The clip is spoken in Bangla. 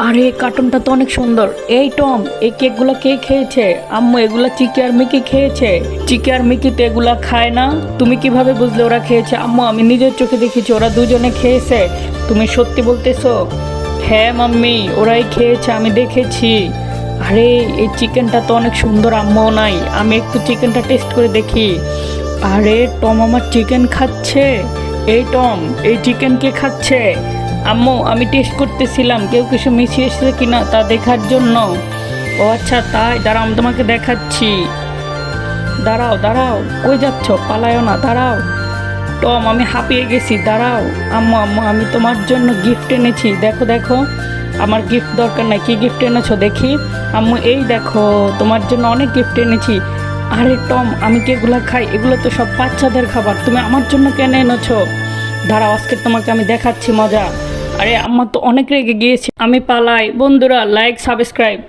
আরে কার্টুনটা তো অনেক সুন্দর। এই টম, এই কেকগুলো কে খেয়েছে? আম্মু, এগুলা চিকি আর মিকি খেয়েছে। চিকি আর মিকি তো এগুলা খায় না। তুমি কিভাবে বুঝলে ওরা খেয়েছে? আম্মু, আমি নিজের চোখে দেখেছি ওরা দুজনে খেয়েছে। তুমি সত্যি বলতেছো? হ্যাঁ মাম্মি, ওরাই খেয়েছে, আমি দেখেছি। আরে এই চিকেনটা তো অনেক সুন্দর, আম্মু নাই, আমি একটু চিকেনটা টেস্ট করে দেখি। আরে টম আমার চিকেন খাচ্ছে। এই টম, এই চিকেন কে খাচ্ছে? আম্মু, আমি টেস্ট করতেছিলাম কেউ কিছু মিশিয়ে এসেছে কিনা তা দেখার জন্য। ও আচ্ছা তাই, দাঁড়াও আমি তোমাকে দেখাচ্ছি। দাঁড়াও দাঁড়াও, কই যাচ্ছ? পালায়ও না, দাঁড়াও। টম, আমি হাঁপিয়ে গেছি, দাঁড়াও। আম্মু আম্মু, আমি তোমার জন্য গিফট এনেছি, দেখো দেখো। আমার গিফট দরকার নাই, কি গিফট এনেছো দেখি? আম্মু, এই দেখো, তোমার জন্য অনেক গিফট এনেছি। আরে টম, আমি কি এগুলো খাই? এগুলো তো সব বাচ্চাদের খাবার, তুমি আমার জন্য কেন এনেছো? দাঁড়াও, আজকে তোমাকে আমি দেখাচ্ছি মজা। আরে আম্মা তো অনেক রেগে গিয়েছে, আমি পালাই। বন্ধুরা, লাইক সাবস্ক্রাইব।